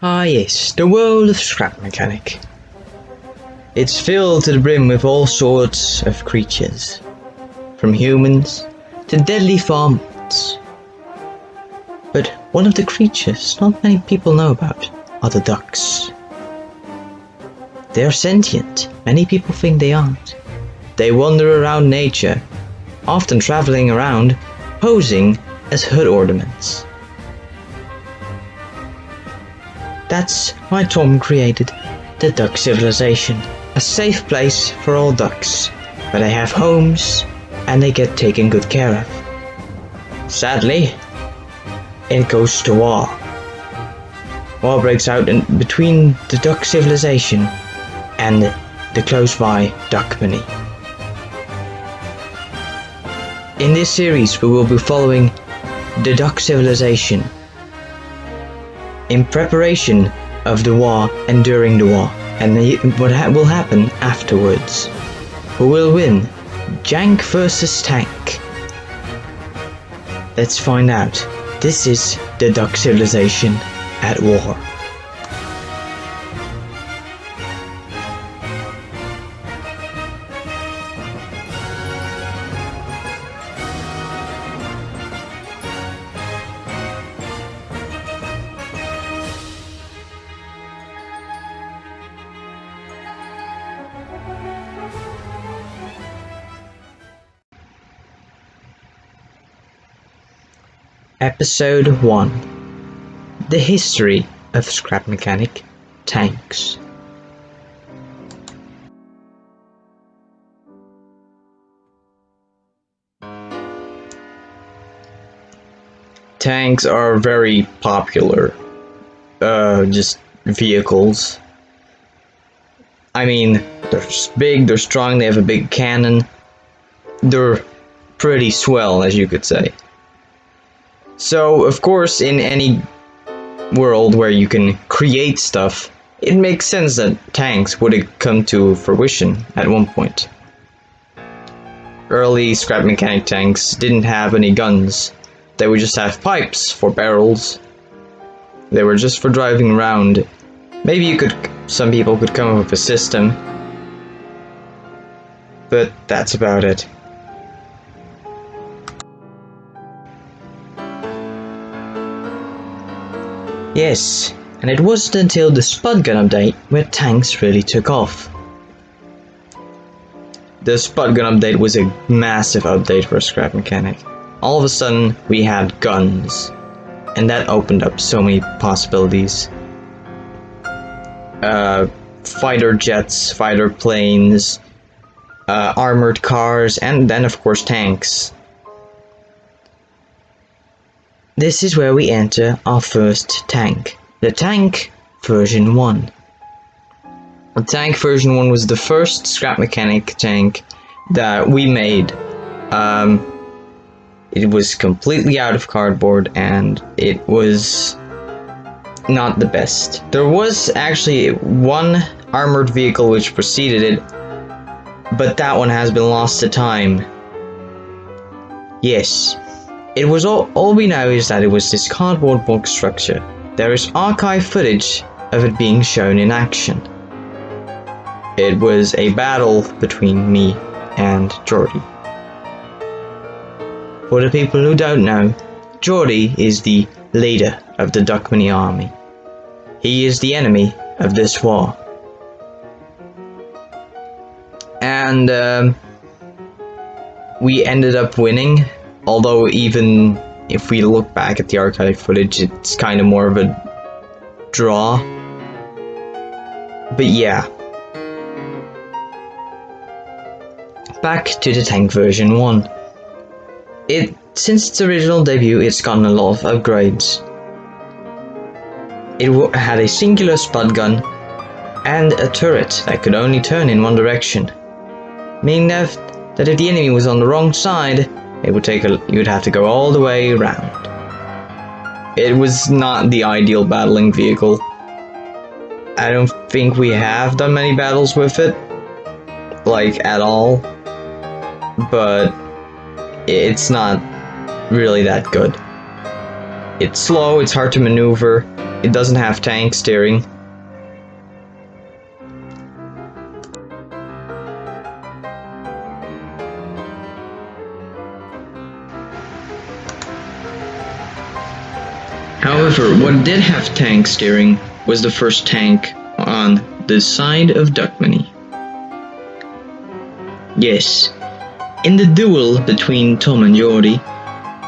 Ah yes, the world of Scrap Mechanic. It's filled to the brim with all sorts of creatures, from humans to deadly farms. But one of the creatures not many people know about are the ducks. They are sentient, many people think they aren't. They wander around nature, often traveling around, posing as hood ornaments. That's why Tom created the Duck Civilization, a safe place for all ducks, where they have homes and they get taken good care of. Sadly, it goes to war. War breaks out between the Duck Civilization and the close-by duckmany. In this series we will be following the Duck Civilization in preparation of the war and during the war, and what will happen afterwards. Who will win? Jank versus Tank? Let's find out. This is the Duck Civilization at war. Episode 1. The History of Scrap Mechanic Tanks. Tanks are very popular, just vehicles. I mean, they're big, they're strong, they have a big cannon. They're pretty swell, as you could say. So, of course, in any world where you can create stuff, it makes sense that tanks would have come to fruition at one point. Early Scrap Mechanic tanks didn't have any guns. They would just have pipes for barrels. They were just for driving around. Maybe some people could come up with a system, but that's about it. Yes, and it wasn't until the Spud gun update where tanks really took off. The Spud gun update was a massive update for Scrap Mechanic. All of a sudden, we had guns, and that opened up so many possibilities. Fighter jets, fighter planes, armored cars, and then of course tanks. This is where we enter our first tank, the Tank version 1. The Tank version 1 was the first Scrap Mechanic tank that we made. It was completely out of cardboard and it was not the best. There was actually one armored vehicle which preceded it, but that one has been lost to time. Yes. It was all we know is that it was this cardboard box structure. There is archive footage of it being shown in action. It was a battle between me and Jordy. For the people who don't know, Jordy is the leader of the duckmany army. He is the enemy of this war. And we ended up winning. Although even if we look back at the archive footage, it's kind of more of a draw. But yeah. Back to the Tank version 1. Since its original debut, it's gotten a lot of upgrades. It had a singular Spud gun and a turret that could only turn in one direction, meaning that if the enemy was on the wrong side, you'd have to go all the way around. It was not the ideal battling vehicle. I don't think we have done many battles with it, like at all, but it's not really that good. It's slow, it's hard to maneuver, it doesn't have tank steering. However, what did have tank steering was the first tank on the side of duckmany. Yes, in the duel between Tom and Geordie,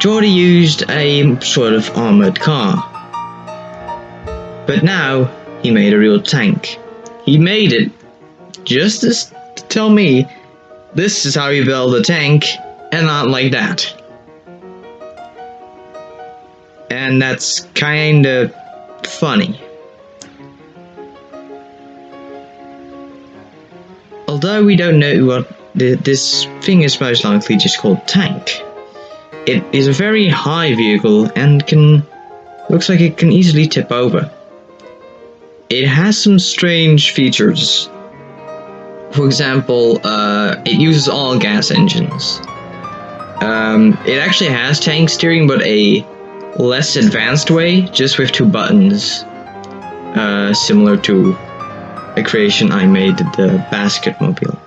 Geordie used a sort of armoured car. But now, he made a real tank. He made it just to tell me, this is how you build a tank, and not like that. And that's kinda funny. Although we don't know what this thing is most likely just called tank. It is a very high vehicle and looks like it can easily tip over. It has some strange features. For example, it uses all gas engines. It actually has tank steering, but a less advanced way, just with 2 buttons. Similar to a creation I made, the basket mobile.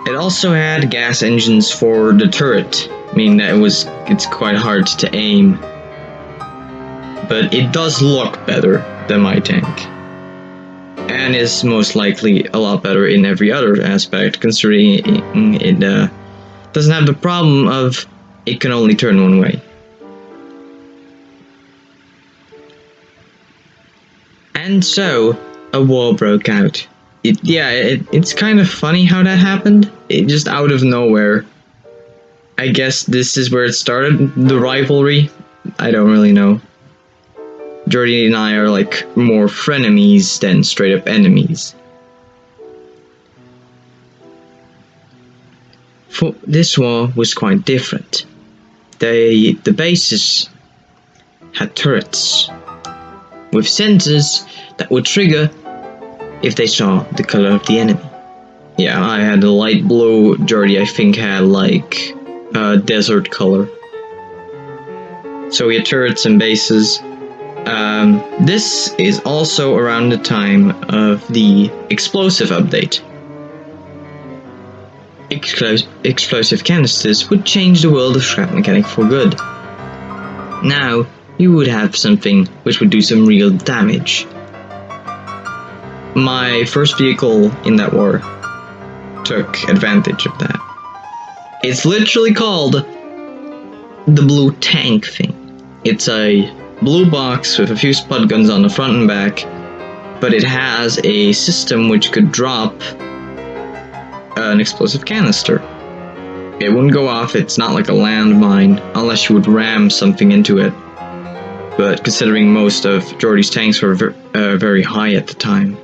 It also had gas engines for the turret, meaning that it's quite hard to aim. But it does look better than my tank. And is most likely a lot better in every other aspect, considering it doesn't have the problem of it can only turn one way. And so, a war broke out. It's kind of funny how that happened. It just out of nowhere. I guess this is where it started, the rivalry. I don't really know. Geordie and I are like more frenemies than straight up enemies. For this war was quite different. The bases had turrets with sensors that would trigger if they saw the color of the enemy. Yeah, I had a light blue, Geordie I think had like a desert color. So we had turrets and bases. This is also around the time of the explosive update. Explosive canisters would change the world of scrap mechanic for good. Now, you would have something which would do some real damage. My first vehicle in that war took advantage of that. It's literally called the blue tank thing. It's a blue box with a few Spud guns on the front and back, but it has a system which could drop an explosive canister. It wouldn't go off, it's not like a landmine, unless you would ram something into it. But considering most of Geordie's tanks were very high at the time.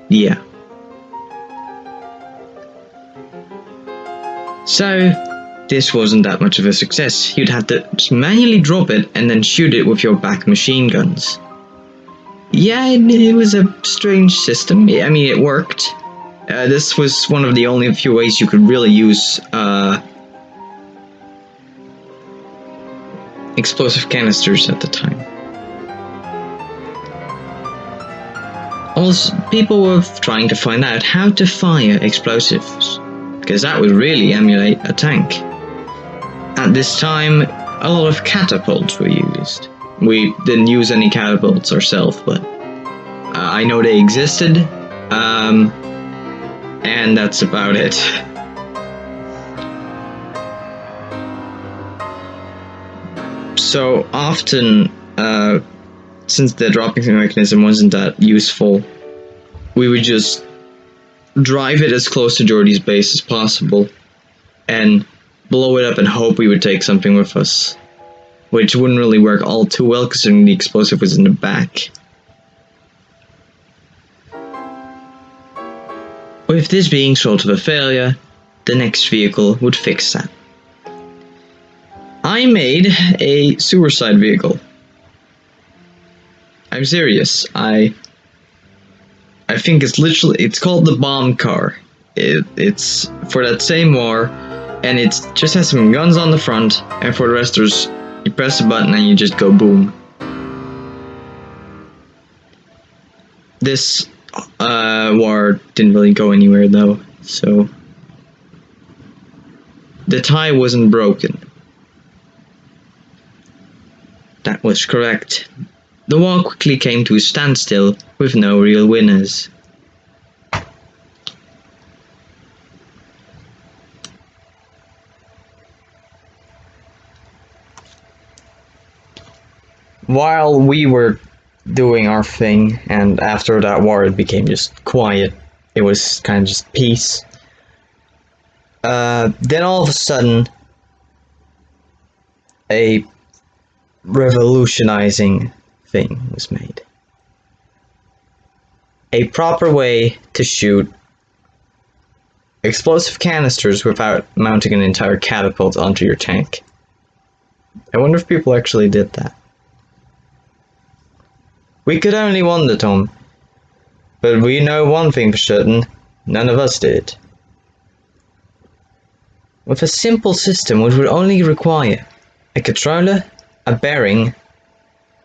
Yeah. So, this wasn't that much of a success. You'd have to just manually drop it and then shoot it with your back machine guns. Yeah, it was a strange system. I mean, it worked. This was one of the only few ways you could really use explosive canisters at the time. Also, people were trying to find out how to fire explosives, because that would really emulate a tank. At this time, a lot of catapults were used. We didn't use any catapults ourselves, but I know they existed, and that's about it. So often, since the dropping mechanism wasn't that useful, we would just drive it as close to Geordie's base as possible and blow it up and hope we would take something with us, which wouldn't really work all too well considering the explosive was in the back. With this being sort of a failure, the next vehicle would fix that. I made a suicide vehicle. I'm serious. I think it's called the bomb car. It's for that same war, and it just has some guns on the front, and for the rest there's, you press the button and you just go boom. This war didn't really go anywhere though, so the tie wasn't broken. That was correct. The war quickly came to a standstill with no real winners. While we were doing our thing, and after that war it became just quiet, it was kind of just peace. Then all of a sudden, a revolutionizing thing was made. A proper way to shoot explosive canisters without mounting an entire catapult onto your tank. I wonder if people actually did that. We could only wonder, Tom. But we know one thing for certain, none of us did. With a simple system which would only require a controller, a bearing,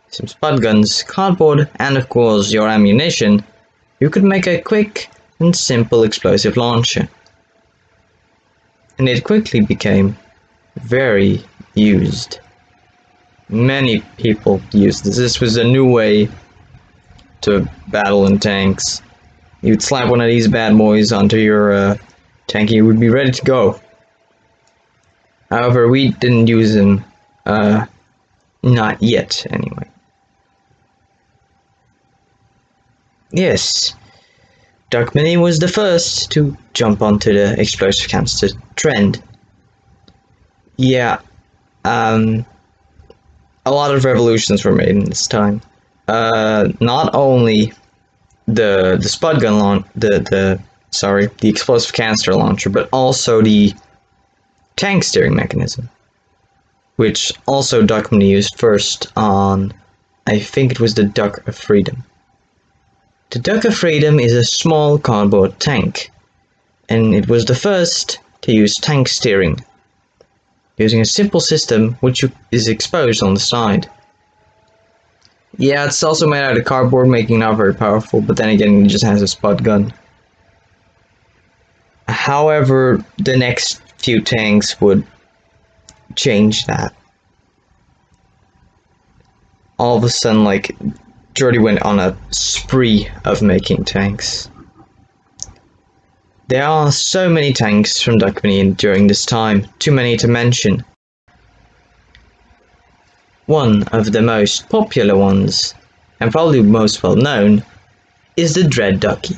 some spud guns, cardboard, and of course your ammunition, you could make a quick and simple explosive launcher. And it quickly became very used. Many people used this. This was a new way to battle in tanks. You'd slap one of these bad boys onto your tank and you would be ready to go. However, we didn't use them, not yet anyway. Yes, Duckmany was the first to jump onto the explosive canister trend. Yeah, a lot of revolutions were made in this time. Not only the spud gun launch, the explosive canister launcher, but also the tank steering mechanism, which also Duckmany used first on, I think it was the Duck of Freedom. The Duck of Freedom is a small cardboard tank, and it was the first to use tank steering, using a simple system which is exposed on the side. Yeah, it's also made out of cardboard, making it not very powerful, but then again, it just has a spud gun. However, the next few tanks would change that. All of a sudden, like, Jordy went on a spree of making tanks. There are so many tanks from Duckmany during this time, too many to mention. One of the most popular ones, and probably most well known, is the Dread Ducky.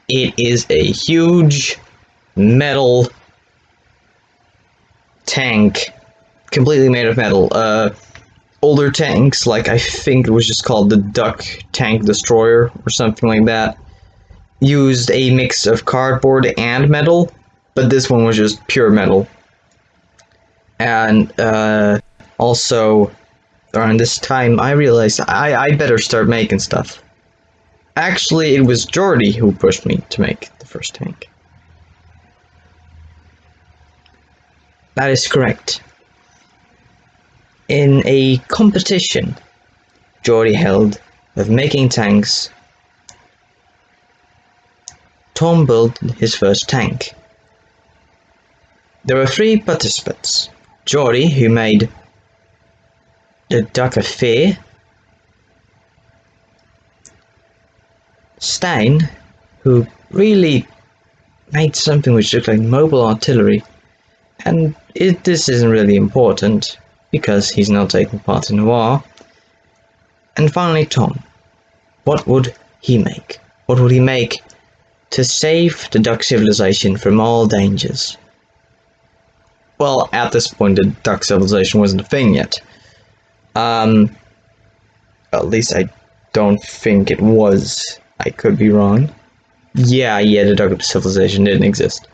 It is a huge metal tank, completely made of metal. Older tanks, like I think it was just called the Duck Tank Destroyer or something like that, used a mix of cardboard and metal, but this one was just pure metal. And also, around this time, I realized I better start making stuff. Actually, it was Jordy who pushed me to make the first tank. That is correct. In a competition Jordy held of making tanks, Tom built his first tank. There were 3 participants. Jordy, who made the Duck of Fear, Stein, who really made something which looked like mobile artillery, and this isn't really important, because he's not taking part in the war. And finally Tom. What would he make? What would he make to save the Duck Civilization from all dangers? Well, at this point the Duck Civilization wasn't a thing yet. At least I don't think it was. I could be wrong. Yeah, the Duck Civilization didn't exist.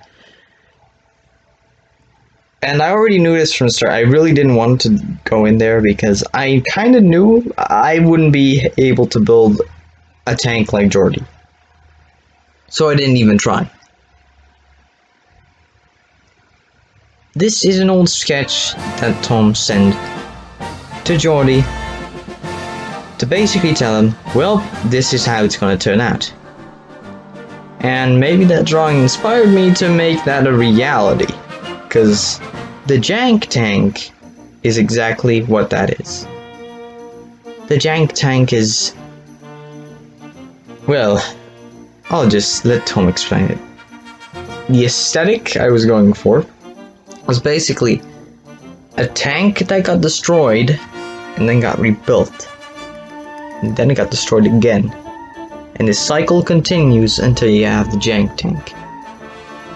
And I already knew this from the start. I really didn't want to go in there because I kind of knew I wouldn't be able to build a tank like Jordy. So I didn't even try. This is an old sketch that Tom sent to Jordy to basically tell him, well, this is how it's gonna turn out. And maybe that drawing inspired me to make that a reality, because the Jank Tank is exactly what that is. The Jank Tank is... well, I'll just let Tom explain it. The aesthetic I was going for was basically a tank that got destroyed and then got rebuilt. And then it got destroyed again. And this cycle continues until you have the Jank Tank.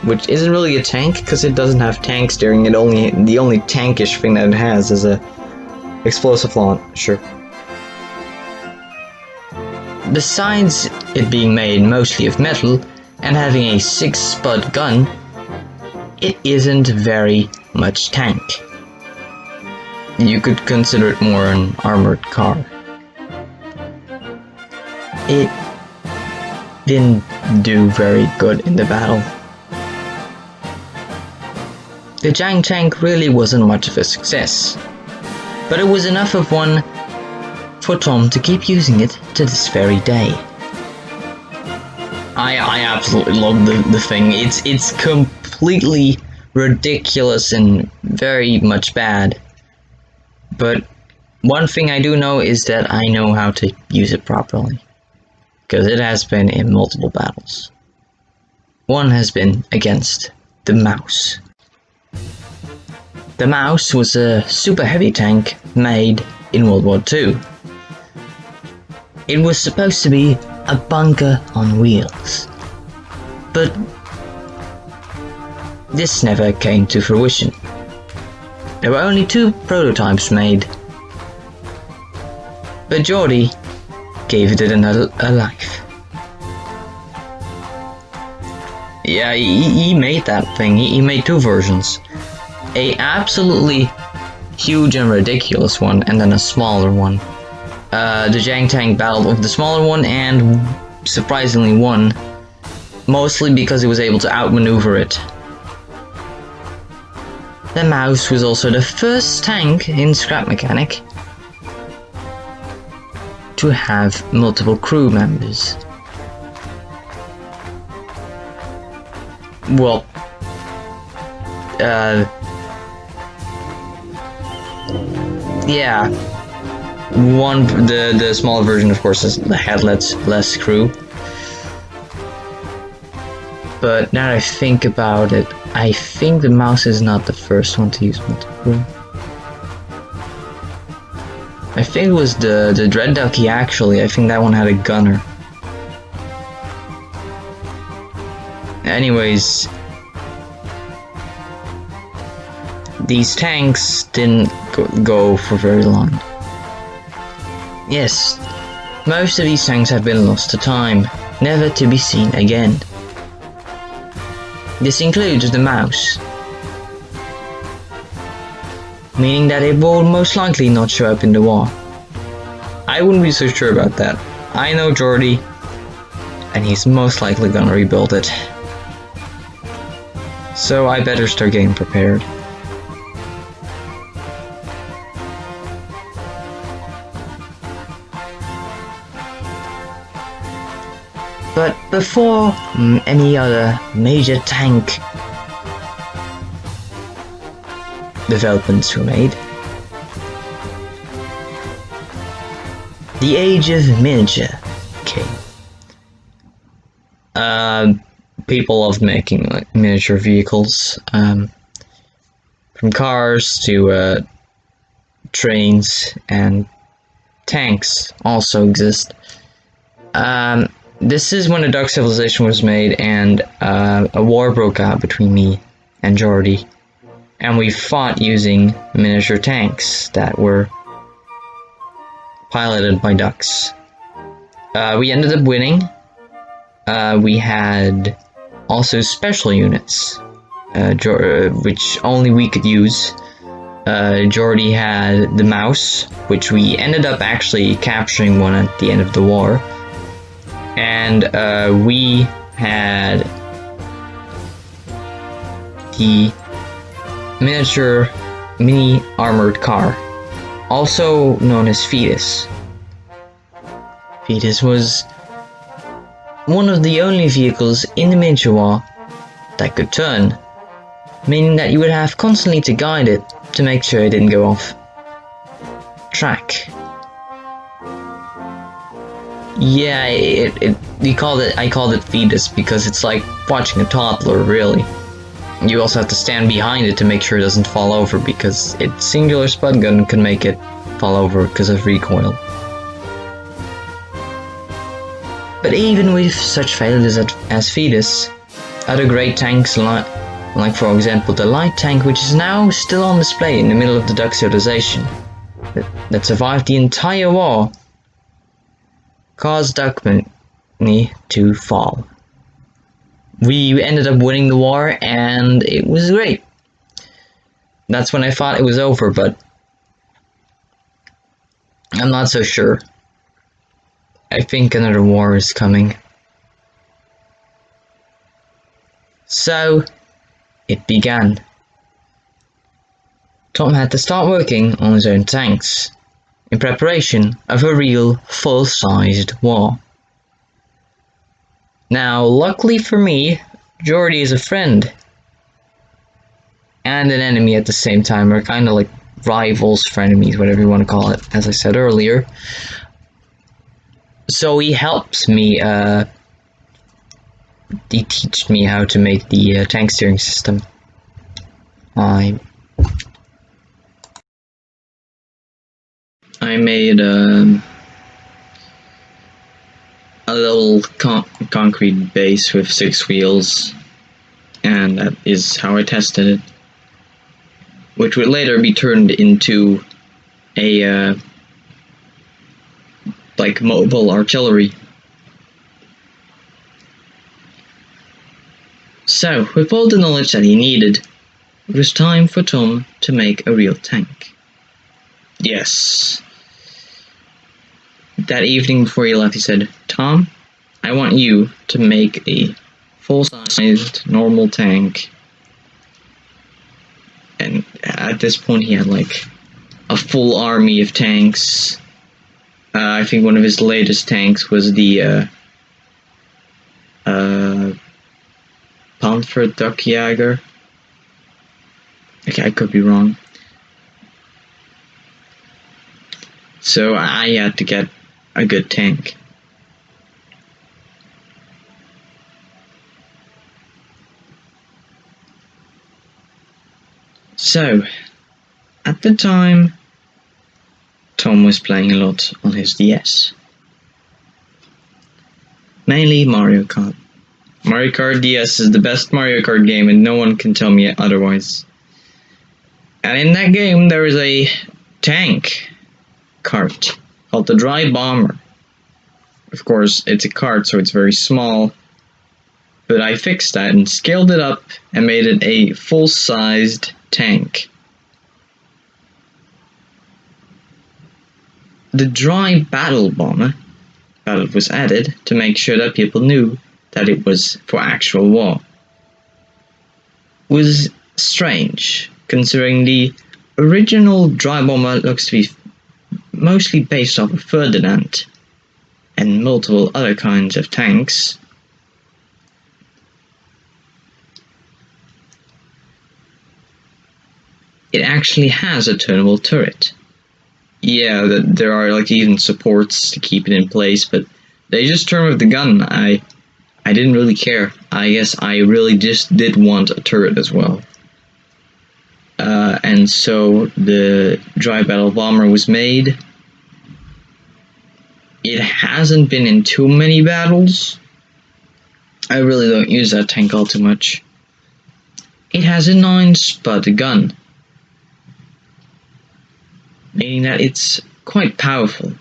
Which isn't really a tank because it doesn't have tank steering. The only tankish thing that it has is a explosive launcher. Besides it being made mostly of metal and having a 6 Spud gun, it isn't very much tank. You could consider it more an armored car. It didn't do very good in the battle. The Jank Tank really wasn't much of a success, but it was enough of one for Tom to keep using it to this very day. I absolutely love the thing. It's completely ridiculous and very much bad. But one thing I do know is that I know how to use it properly, because it has been in multiple battles. One has been against the Mouse. The Mouse was a super heavy tank made in World War II. It was supposed to be a bunker on wheels, but this never came to fruition. There were only 2 prototypes made, but Jordy gave it a life. Yeah, he made that thing. He made 2 versions. A absolutely huge and ridiculous one, and then a smaller one. The Jank Tank battled with the smaller one and surprisingly won, mostly because it was able to outmaneuver it. The Mouse was also the first tank in Scrap Mechanic to have multiple crew members. Well, yeah. The smaller version, of course, had less crew. But now that I think about it, I think the Mouse is not the first one to use multiple crew. I think it was the Dread Ducky, actually. I think that one had a gunner. Anyways, these tanks didn't go for very long. Yes, most of these tanks have been lost to time, never to be seen again. This includes the Mouse, meaning that it will most likely not show up in the war. I wouldn't be so sure about that. I know Jordy, and he's most likely gonna rebuild it. So I better start getting prepared. But before any other major tank developments were made, the age of miniature came. People loved making miniature vehicles, from cars to trains, and tanks also exist. This is when the Duck Civilization was made, and a war broke out between me and Jordy, and we fought using miniature tanks that were piloted by ducks. We ended up winning. We had also special units, which only we could use. Jordy had the Mouse, which we ended up actually capturing one at the end of the war. And we had the miniature mini armored car, also known as Fetus. Fetus was one of the only vehicles in the miniature war that could turn, meaning that you would have constantly to guide it to make sure it didn't go off track. Yeah, I called it Fetus because it's like watching a toddler, really. You also have to stand behind it to make sure it doesn't fall over, because its singular Spud gun can make it fall over because of recoil. But even with such failures as Fetus, other great tanks like for example the light tank, which is now still on display in the middle of the Duck Civilisation, that survived the entire war, caused duckmany to fall. We ended up winning the war, and it was great. That's when I thought it was over, but I'm not so sure. I think another war is coming. So, it began. Tom had to start working on his own tanks, in preparation of a real, full-sized war. Now, luckily for me, Jordy is a friend and an enemy at the same time. We're kind of like rivals, frenemies, whatever you want to call it, as I said earlier. So he helps me, he teaches me how to make the tank steering system. I made a little concrete base with 6 wheels, and that is how I tested it, which would later be turned into a like mobile artillery. So, with all the knowledge that he needed, it was time for Tom to make a real tank. Yes. That evening before he left, he said, "Tom, I want you to make a full-sized normal tank." And at this point he had like a full army of tanks. I think one of his latest tanks was the Panther Duck Jager. Okay, I could be wrong. So I had to get a good tank. So, at the time, Tom was playing a lot on his DS. Mainly Mario Kart. Mario Kart DS is the best Mario Kart game, and no one can tell me otherwise. And in that game there is a tank cart called the Dry Bomber. Of course, it's a cart, so it's very small, but I fixed that and scaled it up and made it a full-sized tank. The Dry Battle Bomber was added to make sure that people knew that it was for actual war. It was strange, considering the original Dry Bomber looks to be mostly based off of Ferdinand and multiple other kinds of tanks. It actually has a turnable turret. Yeah, there are like even supports to keep it in place, but they just turn with the gun. I didn't really care. I guess I really just did want a turret as well. And so the Dry Battle Bomber was made. It hasn't been in too many battles. I really don't use that tank all too much. It has a 9 Spud gun, meaning that it's quite powerful,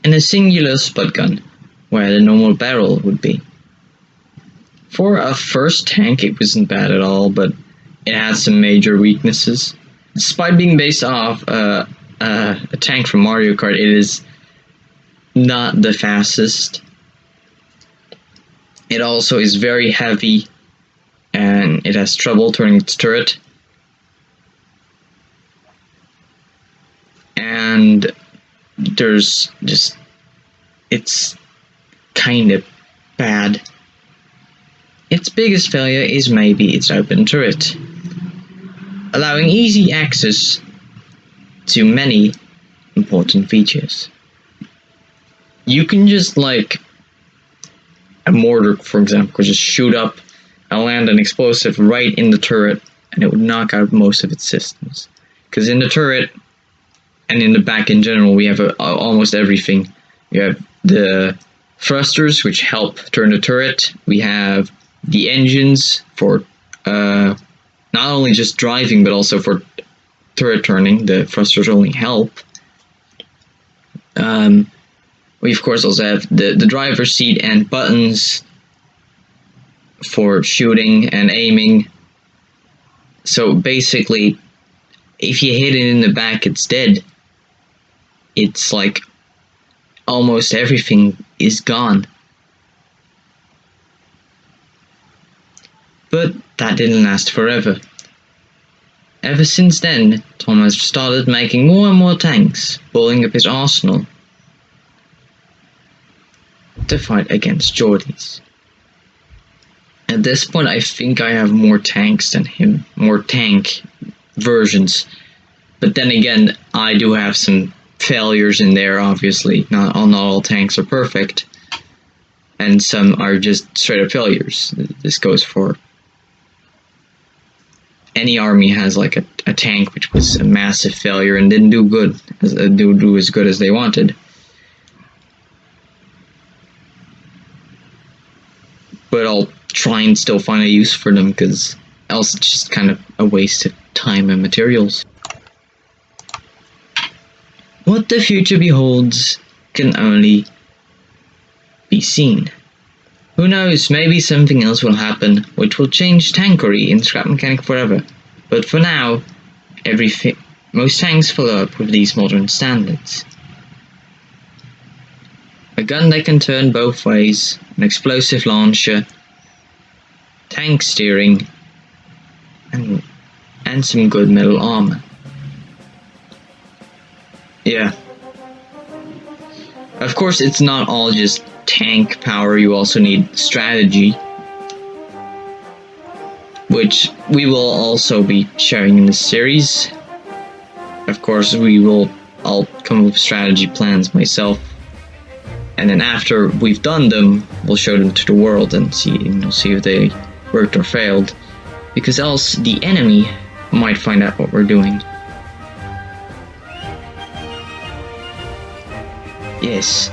and a singular Spud gun, where the normal barrel would be. For a first tank, it wasn't bad at all, but it had some major weaknesses. Despite being based off a tank from Mario Kart, it is not the fastest. It also is very heavy, and it has trouble turning its turret. and there's just, it's kind of bad. Its biggest failure is maybe its open turret, allowing easy access to many important features. You can just, like, a mortar, for example, could just shoot up and land an explosive right in the turret, and it would knock out most of its systems. Because in the turret, and in the back in general, we have almost everything. We have the thrusters, which help turn the turret. We have the engines for not only just driving, but also for turret turning. The thrusters only help. We of course also have the driver's seat and buttons for shooting and aiming. So basically, if you hit it in the back, it's dead. It's like almost everything is gone. But that didn't last forever. Ever since then, Tom has started making more and more tanks, building up his arsenal to fight against Geordies. At this point, I think I have more tanks than him, more tank versions. But then again, I do have some failures in there, obviously. Not all tanks are perfect, and some are just straight up failures. This goes for any army has like a tank which was a massive failure and didn't do good, do as good as they wanted. But I'll try and still find a use for them, because else it's just kind of a waste of time and materials. What the future beholds can only be seen. Who knows, maybe something else will happen which will change tankery in Scrap Mechanic forever. But for now, most tanks follow up with these modern standards. A gun that can turn both ways, an explosive launcher, tank steering, and some good metal armor. Yeah. Of course, it's not all just tank power, you also need strategy, which we will also be sharing in this series. Of course, I'll come up with strategy plans myself, and then after we've done them, we'll show them to the world and see if they worked or failed, because else the enemy might find out what we're doing. Yes,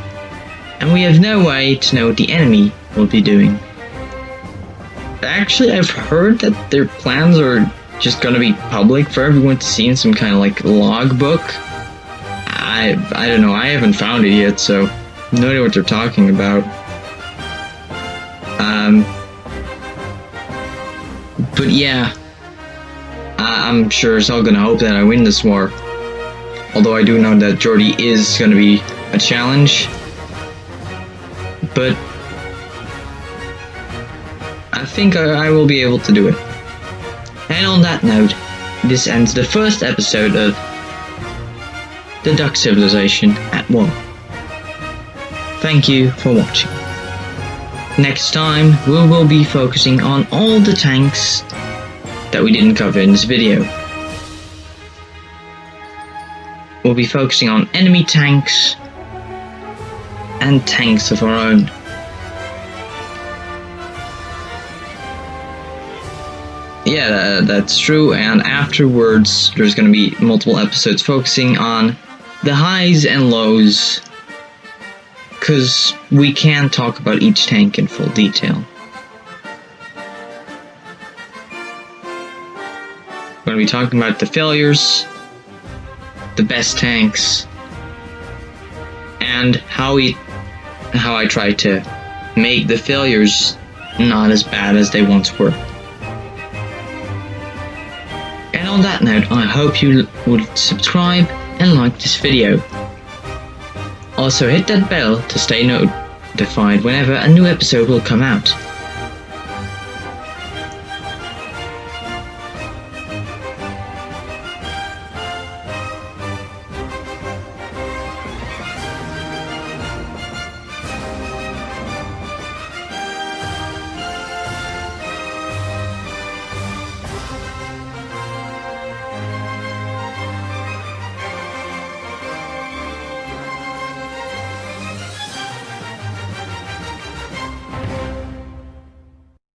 and we have no way to know what the enemy will be doing. Actually, I've heard that their plans are just gonna be public for everyone to see in some kind of like logbook. I don't know, I haven't found it yet, so no idea what they're talking about. But yeah, I'm sure as hell gonna hope that I win this war. Although I do know that Geordie is gonna be a challenge. But I think I will be able to do it. And on that note, this ends the first episode of the Duck Civilization at War. Thank you for watching. Next time, we will be focusing on all the tanks that we didn't cover in this video. We'll be focusing on enemy tanks and tanks of our own. Yeah, that's true, and afterwards there's going to be multiple episodes focusing on the highs and lows, because we can't talk about each tank in full detail. We're going to be talking about the failures, the best tanks, and how I try to make the failures not as bad as they once were. And on that note, I hope you would subscribe and like this video. Also hit that bell to stay notified whenever a new episode will come out.